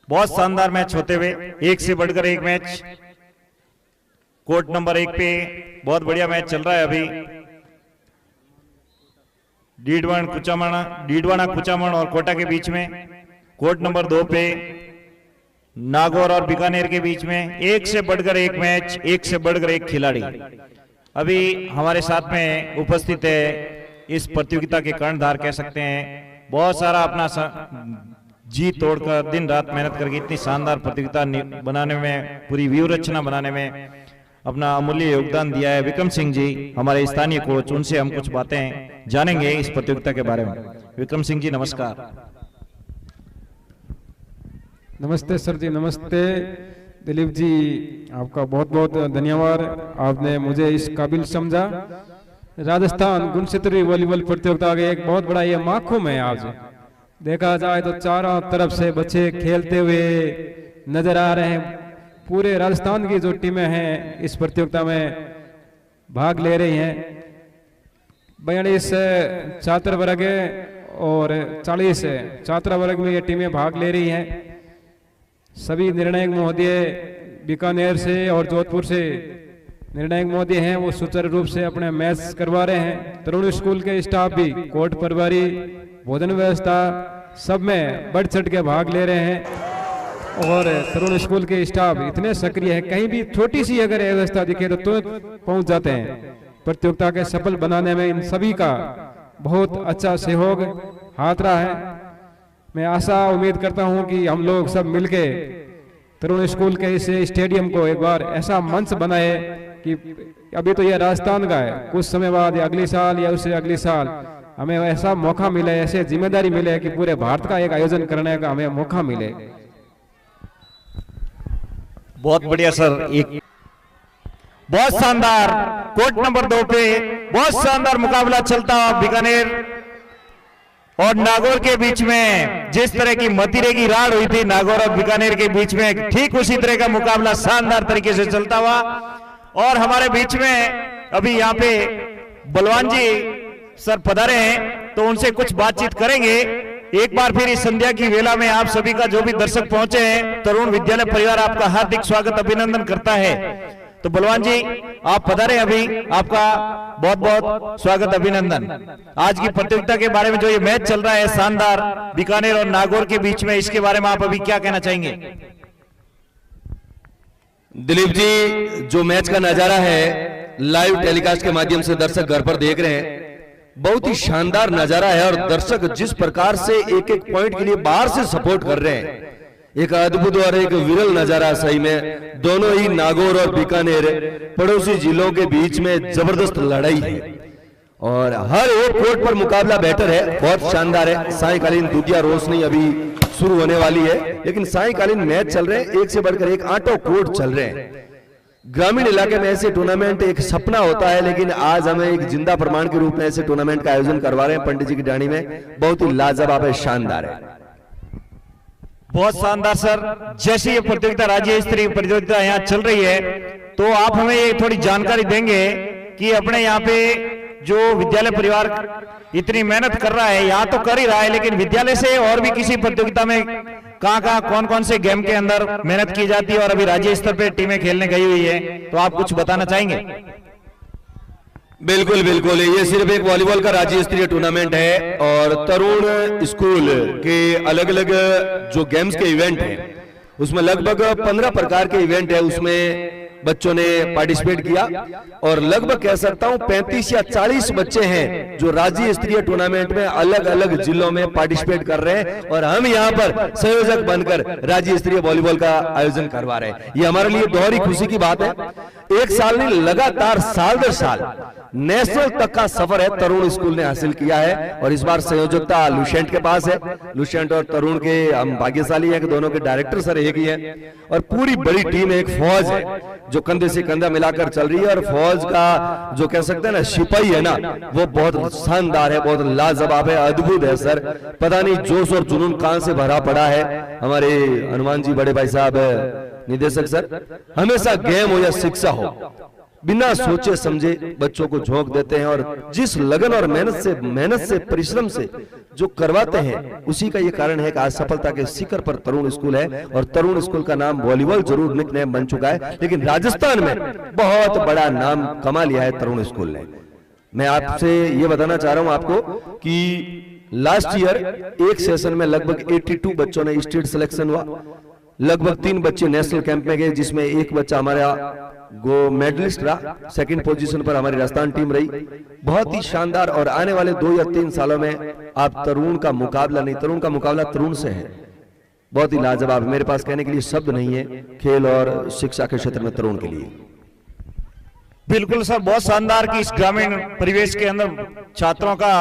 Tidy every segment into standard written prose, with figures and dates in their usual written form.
बहुत शानदार मैच होते हुए एक से बढ़कर एक मैच कोर्ट नंबर 1 पे बहुत बढ़िया मैच चल रहा है अभी। डीडवाना कुचामण और कोटा के बीच में। कोर्ट नंबर 2 पे नागौर और बीकानेर के बीच में एक से बढ़कर एक मैच, एक से बढ़कर एक खिलाड़ी अभी हमारे साथ में उपस्थित है। इस प्रतियोगिता के कर्णधार कह सकते हैं। बहुत सारा अपना जी तोड़कर दिन रात मेहनत करके इतनी शानदार प्रतियोगिता बनाने में, पूरी व्यू रचना बनाने में अपना अमूल्य योगदान दिया है विक्रम सिंह जी, हमारे स्थानीय कोच। उनसे हम कुछ बातें जानेंगे इस प्रतियोगिता के बारे में। विक्रम सिंह जी नमस्कार। नमस्ते सर जी, नमस्ते दिलीप जी, आपका बहुत बहुत धन्यवाद। आपने मुझे इस काबिल समझा। राजस्थान गुणक्षेत्रीय वॉलीबॉल प्रतियोगिता का एक बहुत बड़ा ये माखूम है। आज देखा जाए तो चारों तरफ से बच्चे खेलते हुए नजर आ रहे हैं। पूरे राजस्थान की जो टीमें हैं इस प्रतियोगिता में भाग ले रही हैं। 42 छात्र वर्ग और 40 छात्रा वर्ग में ये टीमें भाग ले रही हैं। सभी निर्णायक महोदय बीकानेर से और जोधपुर से निर्णायक महोदय हैं, वो सुचारू रूप से अपने मैच करवा रहे हैं। तरुण स्कूल के स्टाफ भी कोर्ट परवारी, भोजन व्यवस्था सब में बढ़ चढ़ के भाग ले रहे हैं। और तरुण स्कूल के स्टाफ इतने सक्रिय है, कहीं भी छोटी सी अगर व्यवस्था दिखे तो तुरंत पहुंच जाते हैं। प्रतियोगिता के सफल बनाने में इन सभी का बहुत अच्छा सहयोग हाथ रहा है। मैं आशा उम्मीद करता हूं कि हम लोग सब मिलके तरुण स्कूल के इस स्टेडियम को एक बार ऐसा मंच बनाए कि अभी तो यह राजस्थान का है, कुछ समय बाद या अगले साल या उससे अगले साल हमें ऐसा मौका मिले, ऐसे जिम्मेदारी मिले कि पूरे भारत का एक आयोजन करने का हमें मौका मिले। बहुत बढ़िया सर, एक बहुत शानदार कोर्ट नंबर 2 पे बहुत शानदार मुकाबला चलता हुआ बीकानेर और नागौर के बीच में। जिस तरह की मतीरे की राड़ हुई थी नागौर और बीकानेर के बीच में, ठीक उसी तरह का मुकाबला शानदार तरीके से चलता हुआ। और हमारे बीच में अभी यहाँ पे बलवान जी सर पधारे हैं, तो उनसे कुछ बातचीत करेंगे। एक बार फिर इस संध्या की वेला में आप सभी का, जो भी दर्शक पहुंचे हैं, तरुण विद्यालय परिवार आपका हार्दिक स्वागत अभिनंदन करता है। तो बलवान जी आप पधारे, अभी आपका बहुत बहुत स्वागत अभिनंदन। आज की प्रतियोगिता के बारे में जो ये मैच चल रहा है शानदार बीकानेर और नागौर के बीच में, इसके बारे में आप अभी क्या कहना चाहेंगे? दिलीप जी, जो मैच का नजारा है लाइव टेलीकास्ट के माध्यम से दर्शक घर पर देख रहे हैं, बहुत ही शानदार नजारा है। और दर्शक जिस प्रकार से एक एक पॉइंट के लिए बाहर से सपोर्ट कर रहे हैं, एक अद्भुत और एक विरल नजारा। सही में दोनों ही नागौर और बीकानेर पड़ोसी जिलों के बीच में जबरदस्त लड़ाई है और हर एक कोर्ट पर मुकाबला बेहतर है, बहुत शानदार है। सायकालीन दूधिया रोशनी अभी शुरू होने वाली है, लेकिन सायकालीन मैच चल रहे हैं, एक से बढ़कर एक 8 कोर्ट चल रहे हैं। ग्रामीण इलाके में ऐसे टूर्नामेंट एक सपना होता है, लेकिन आज हमें एक जिंदा प्रमाण के रूप में ऐसे टूर्नामेंट का आयोजन करवा रहे हैं पंडित जी की डाणी में। बहुत ही लाजवाब है, शानदार है, बहुत शानदार सर। जैसे ये प्रतियोगिता राज्य स्तरीय प्रतियोगिता यहाँ चल रही है, तो आप हमें ये थोड़ी जानकारी देंगे कि अपने यहाँ पे जो विद्यालय परिवार इतनी मेहनत कर रहा है, यहाँ तो कर ही रहा है, लेकिन विद्यालय से और भी किसी प्रतियोगिता में कहाँ कौन कौन से गेम के अंदर मेहनत की जाती है और अभी राज्य स्तर पे टीमें खेलने गई हुई है, तो आप कुछ बताना चाहेंगे? बिल्कुल बिल्कुल, ये सिर्फ एक वॉलीबॉल का राज्य स्तरीय टूर्नामेंट है और तरुण स्कूल के अलग अलग जो गेम्स के इवेंट हैं उसमें लगभग 15 प्रकार के इवेंट है, उसमें बच्चों ने पार्टिसिपेट किया और लगभग कह सकता हूं 35 या 40 बच्चे हैं जो राज्य स्तरीय टूर्नामेंट में अलग अलग जिलों में पार्टिसिपेट कर रहे हैं और हम यहां पर संयोजक बनकर राज्य स्तरीय वॉलीबॉल का आयोजन करवा रहे हैं। ये हमारे लिए दोहरी खुशी की बात है। एक साल नहीं, लगातार साल दर साल नेशनल तक का सफर है तरुण स्कूल ने हासिल किया है और इस बार संयोजकता लुसेंट के पास है। लुसेंट और तरुण के हम भाग्यशाली हैं कि दोनों के डायरेक्टर सर एक ही हैं और पूरी बड़ी टीम एक फौज है जो कंधे से कंधा मिलाकर चल रही है और फौज का जो कह सकते हैं ना सिपाही है ना, वो बहुत शानदार है, बहुत लाजवाब है, अद्भुत है सर। पता नहीं जोश और जुनून कहां से भरा पड़ा है। हमारे हनुमान जी बड़े भाई साहब निदेशक सर, हमेशा गेम हो या शिक्षा हो, बिना सोचे समझे बच्चों को झोंक देते हैं और जिस लगन और मेहनत से परिश्रम से जो करवाते हैं, उसी का ये कारण है कि आज सफलता के शिखर पर तरुण स्कूल है। और तरुण स्कूल का नाम वॉलीबॉल जरूर निकनेम बन चुका है, लेकिन राजस्थान में बहुत बड़ा नाम कमा लिया है तरुण स्कूल ने। मैं आपसे ये बताना चाह रहा हूं आपको कि लास्ट ईयर एक सेशन में लगभग 82 बच्चों ने स्टेट सिलेक्शन हुआ, लगभग 3 बच्चे नेशनल कैंप में गए, जिसमें एक बच्चा हमारा गो मेडलिस्ट रहा, सेकंड पोजीशन पर हमारी राजस्थान टीम रही। बहुत ही शानदार। और आने वाले 2 या 3 सालों में आप तरुण का मुकाबला नहीं, तरुण का मुकाबला तरुण से है। बहुत ही लाजवाब, मेरे पास कहने के लिए शब्द नहीं है खेल और शिक्षा के क्षेत्र में तरुण के लिए। बिल्कुल सर, बहुत शानदार कि इस ग्रामीण परिवेश के अंदर छात्रों का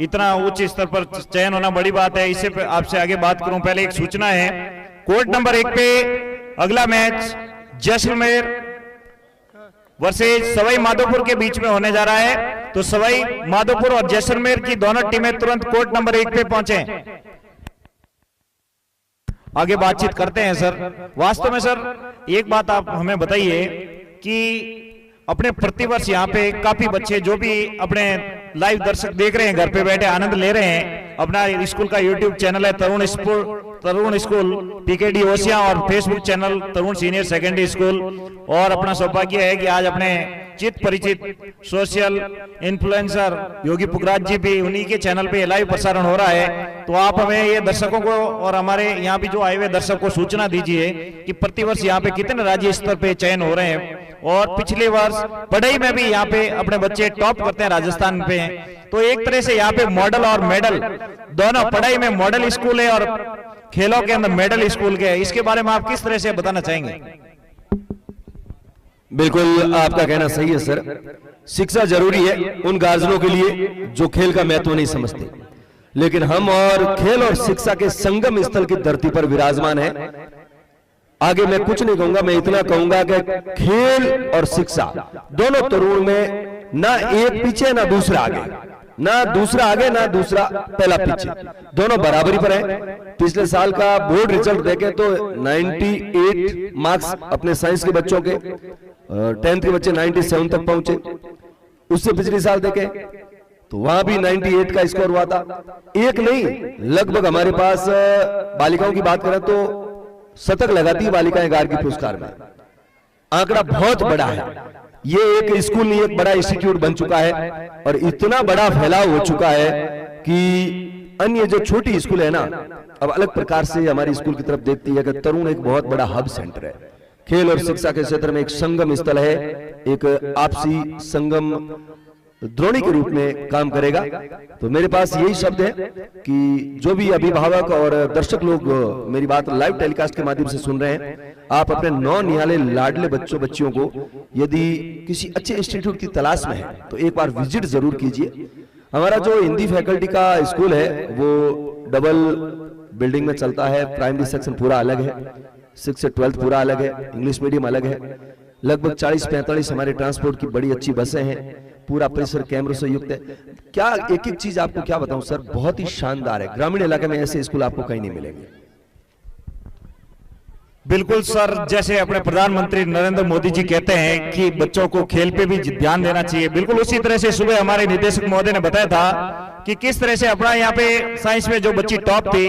इतना उच्च स्तर पर चयन होना बड़ी बात है। इससे आपसे आगे बात करूं, पहले एक सूचना है, कोर्ट नंबर 1 पे अगला मैच जैसलमेर वर्सेज सवाई माधोपुर के बीच में होने जा रहा है। तो सवाई माधोपुर और जैसलमेर की दोनों टीमें तुरंत कोर्ट नंबर 1 पे पहुंचे। आगे बातचीत करते हैं सर। वास्तव में सर एक बात आप हमें बताइए कि अपने प्रतिवर्ष यहाँ पे काफी बच्चे जो भी अपने लाइव दर्शक देख रहे हैं, घर पे बैठे आनंद ले रहे हैं, अपना स्कूल का यूट्यूब चैनल है तरुण स्कूल पीकेडी ओसिया और फेसबुक चैनल तरुण सीनियर सेकेंडरी स्कूल। और अपना सौभाग्य है कि आज अपने चित परिचित सोशल इन्फ्लुएंसर योगी पुखराज जी भी उन्हीं के चैनल पे लाइव प्रसारण हो रहा है। तो आप हमें ये दर्शकों को और हमारे यहाँ भी जो आए हुए दर्शक को सूचना दीजिए कि प्रतिवर्ष यहाँ पे कितने राज्य स्तर पे चयन हो रहे हैं। और पिछले वर्ष पढ़ाई में भी यहाँ पे अपने बच्चे टॉप करते हैं राजस्थान पे। तो एक तरह से यहाँ पे मॉडल और मेडल दोनों, पढ़ाई में मॉडल स्कूल है और खेलों के अंदर मेडल स्कूल के। इसके बारे में आप किस तरह से बताना चाहेंगे? बिल्कुल आपका कहना सही है सर, शिक्षा जरूरी है उन गार्जियनों के लिए जो खेल का महत्व नहीं समझते, लेकिन हम और खेल और शिक्षा के संगम स्थल की धरती पर विराजमान है। आगे मैं कुछ नहीं कहूंगा, मैं इतना कहूंगा कि खेल और शिक्षा दोनों तरुण में ना एक पीछे ना दूसरा आगे, ना दूसरा आगे ना दूसरा पहला पीछे, दोनों बराबरी पर है। पिछले साल का बोर्ड रिजल्ट देखें तो 98 मार्क्स अपने साइंस के बच्चों के, 10th के बच्चे 97 तक पहुंचे। उससे पिछले साल देखें तो वहां भी 98 का स्कोर हुआ था। एक नहीं, लगभग हमारे पास बालिकाओं की बात करें तो शतक लगाती है बालिकाएं गार्गी पुरस्कार में। आंकड़ा बहुत बड़ा है। ये एक स्कूल नहीं, एक बड़ा इंस्टीट्यूट बन चुका है और इतना बड़ा फैलाव हो चुका है कि अन्य जो छोटी स्कूल है ना, अब अलग प्रकार से हमारी स्कूल की तरफ देखती है कि तरुण एक बहुत बड़ा हब सेंटर है। खेल और शिक्षा के क्षेत्र में एक संगम स्थल है, एक आपसी संगम द्रोणी के रूप में काम करेगा। तो मेरे पास यही शब्द है कि जो भी अभिभावक और दर्शक लोग मेरी बात लाइव टेलीकास्ट के माध्यम से सुन रहे हैं, आप अपने नौ-निहाले लाडले बच्चियों को यदि किसी अच्छे इंस्टीट्यूट की तलाश में है तो एक बार विजिट जरूर कीजिए। हमारा जो हिंदी फैकल्टी का स्कूल है वो डबल बिल्डिंग में चलता है। प्राइमरी सेक्शन पूरा अलग है, 6 से 12th पूरा अलग है, इंग्लिश मीडियम अलग है। लगभग 40-45 हमारे ट्रांसपोर्ट की बड़ी अच्छी बसें हैं, पूरा परिसर कैमरों से युक्त है। क्या एक एक चीज आपको क्या बताऊं सर, बहुत ही शानदार है। ग्रामीण इलाके में ऐसे स्कूल आपको कहीं नहीं मिलेंगे। बिल्कुल सर, जैसे अपने प्रधानमंत्री नरेंद्र मोदी जी कहते हैं कि बच्चों को खेल पे भी ध्यान देना चाहिए, बिल्कुल उसी तरह से सुबह हमारे निदेशक महोदय ने बताया था कि किस तरह से अपना यहाँ पे साइंस में जो बच्ची टॉप थी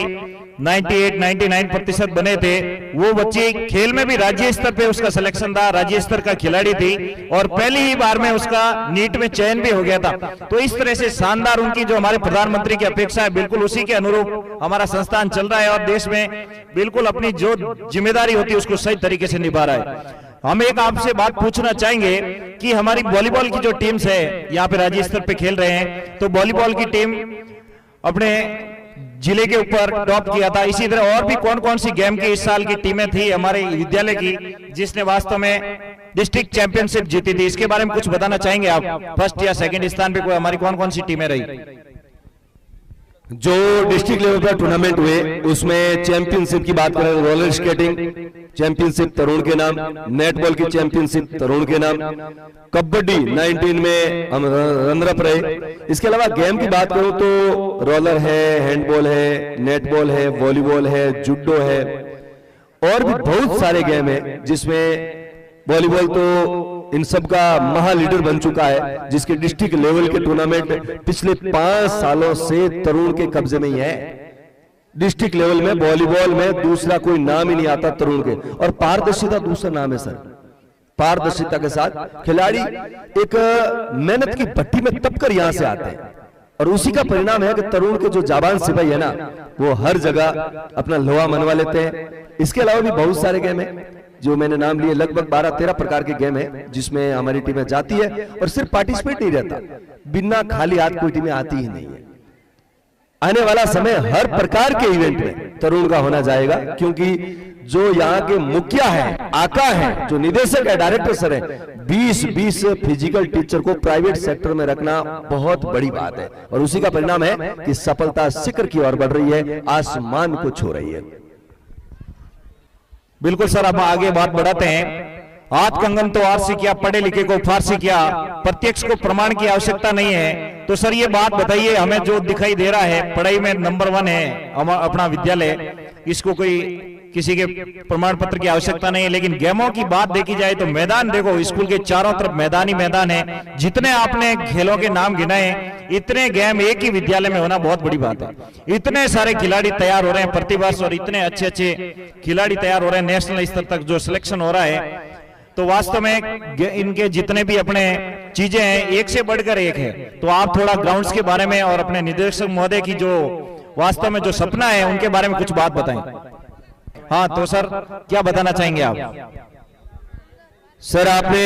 98-99% बने थे, वो बच्ची खेल में भी राज्य स्तर पे उसका सिलेक्शन था, राज्य स्तर का खिलाड़ी थी और पहली ही बार में उसका नीट में चयन भी हो गया था। तो इस तरह से शानदार उनकी जो हमारे प्रधानमंत्री की अपेक्षा है, बिल्कुल उसी के अनुरूप हमारा संस्थान चल रहा है और देश में बिल्कुल अपनी जो जिम्मेदारी होती है उसको सही तरीके से निभा रहा है। हम एक आपसे बात पूछना चाहेंगे कि हमारी वॉलीबॉल की जो टीम्स है यहाँ पे राज्य स्तर पे खेल रहे हैं, तो वॉलीबॉल की टीम अपने जिले के ऊपर टॉप किया था। इसी तरह और भी कौन कौन सी गेम की इस साल की टीमें थी हमारे विद्यालय की जिसने वास्तव में डिस्ट्रिक्ट चैंपियनशिप जीती थी, इसके बारे में कुछ बताना चाहेंगे आप? फर्स्ट या सेकंड स्थान पे कोई हमारी कौन कौन सी टीमें रही? जो डिस्ट्रिक्ट लेवल पर टूर्नामेंट हुए उसमें चैंपियनशिप की बात करें, रोलर स्केटिंग चैंपियनशिप तरुण के नाम, नेटबॉल की चैंपियनशिप तरुण के नाम, कबड्डी 19 में हम रनर अप रहे। इसके अलावा गेम की बात करूं तो रोलर है, हैंडबॉल है, नेटबॉल है, वॉलीबॉल है, जुडो है और भी बहुत सारे गेम है जिसमें वॉलीबॉल तो इन सब का महा लीडर बन चुका है, जिसके डिस्ट्रिक्ट लेवल के टूर्नामेंट पिछले 5 सालों से तरुण के कब्जे में ही है। डिस्ट्रिक्ट लेवल में वॉलीबॉल में दूसरा कोई नाम ही नहीं आता तरुण के। और पारदर्शिता दूसरा नाम है सर। पारदर्शिता के साथ खिलाड़ी एक मेहनत की भट्टी में तप कर यहां से आते हैं, और उसी का परिणाम है कि तरुण के जो जाबान सिपाही है ना, वो हर जगह अपना लोहा मनवा लेते हैं। इसके अलावा भी बहुत सारे गेम हैं जो मैंने नाम लिए, लगभग 12-13 प्रकार के गेम है जिसमें हमारी टीमें जाती है, और सिर्फ पार्टिसिपेट नहीं रहता, बिना खाली हाथ कोई टीमें आती ही नहीं है। आने वाला समय हर प्रकार के इवेंट में तरुण का होना जाएगा, क्योंकि जो यहाँ के मुखिया है, आका है, जो निदेशक है, डायरेक्टर सर है, 20 फिजिकल टीचर को प्राइवेट सेक्टर में रखना बहुत बड़ी बात है, और उसी का परिणाम है कि सफलता शिखर की ओर बढ़ रही है, आसमान को छू रही है। बिल्कुल सर, अब आगे बात बढ़ाते हैं। हाथ कंगन तो आरसी किया, पढ़े लिखे को फारसी किया, प्रत्यक्ष को प्रमाण की आवश्यकता नहीं है। तो सर ये बात बताइए, हमें जो दिखाई दे रहा है पढ़ाई में नंबर 1 है अपना विद्यालय, इसको कोई किसी के प्रमाण पत्र की आवश्यकता नहीं है। लेकिन गेमों की बात देखी जाए तो मैदान देखो, स्कूल के चारों तरफ मैदान ही मैदान है। जितने आपने खेलों के नाम गिनाए, इतने गेम एक ही विद्यालय में होना बहुत बड़ी बात है। इतने सारे खिलाड़ी तैयार हो रहे हैं प्रतिवर्ष, और इतने अच्छे अच्छे खिलाड़ी तैयार हो रहे हैं, नेशनल स्तर तक जो सिलेक्शन हो रहा है। तो वास्तव में इनके जितने भी अपने चीजें हैं, एक से बढ़कर एक है। तो आप थोड़ा ग्राउंड्स के बारे में और अपने निदेशक महोदय की जो वास्तव में जो सपना है उनके बारे में कुछ बात बताएं। हाँ तो सर क्या बताना चाहेंगे आप? सर आपने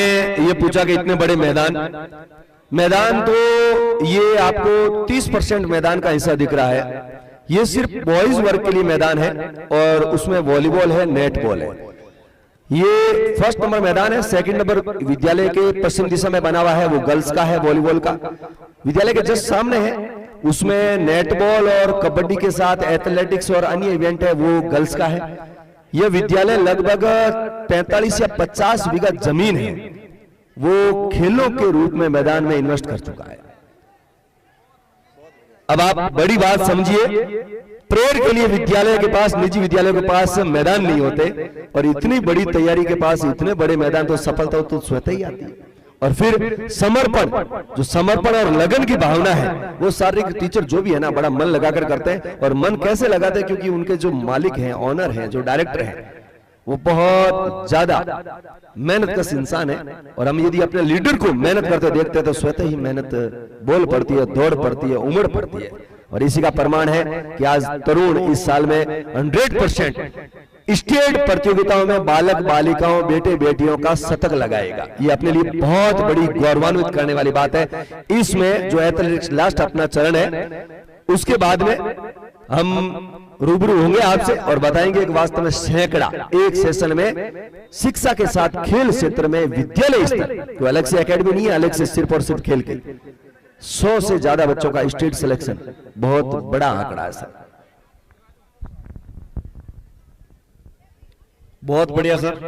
ये पूछा कि इतने बड़े मैदान तो ये आपको 30% मैदान का हिस्सा दिख रहा है। ये सिर्फ बॉयज वर्ग के लिए मैदान है, और उसमें वॉलीबॉल है, नेटबॉल है। ये फर्स्ट नंबर मैदान है। सेकंड नंबर विद्यालय के पश्चिम दिशा में बना हुआ है, वो गर्ल्स का है, वॉलीबॉल का। विद्यालय के जस्ट सामने है, उसमें नेटबॉल और कबड्डी के साथ एथलेटिक्स और अन्य इवेंट है, वो गर्ल्स का है। यह विद्यालय लगभग 45 या 50 बीघा जमीन है, वो खेलों के रूप में मैदान में इन्वेस्ट कर चुका है। अब आप बड़ी बात समझिए, प्रेयर के लिए विद्यालय के पास, निजी विद्यालयों के पास मैदान नहीं होते, और इतनी बड़ी तैयारी के पास इतने बड़े मैदान, तो सफलता तो स्वतः ही आती है। और फिर समर्पण, जो समर्पण और लगन की भावना है, वो शारीरिक टीचर जो भी है ना, बड़ा मन लगाकर करते हैं। और मन कैसे लगाते हैं? क्योंकि उनके जो मालिक हैं, ऑनर हैं, जो डायरेक्टर हैं, वो बहुत ज्यादा मेहनतकश इंसान है। और हम यदि अपने लीडर को मेहनत करते देखते हैं तो स्वतः ही मेहनत बोल पड़ती है, दौड़ पड़ती है, उमड़ पड़ती है। और इसी का प्रमाण है कि आज तरुण इस साल में 100% स्टेट प्रतियोगिताओं में बालक बालिकाओं, बेटे बेटियों का शतक लगाएगा। ये अपने लिए बहुत बड़ी गौरवान्वित करने वाली बात है। इसमें जो एथलेटिक्स लास्ट अपना चरण है, उसके बाद में हम रूबरू होंगे आपसे और बताएंगे कि वास्तव में सैकड़ा एक सेशन में शिक्षा के साथ खेल क्षेत्र में विद्यालय स्तर, कोई अलग से एकेडमी नहीं है, अलग से सिर्फ और सिर्फ खेल के 100 से ज्यादा बच्चों का स्टेट सिलेक्शन, बहुत बड़ा आंकड़ा है सर। बहुत बढ़िया सर।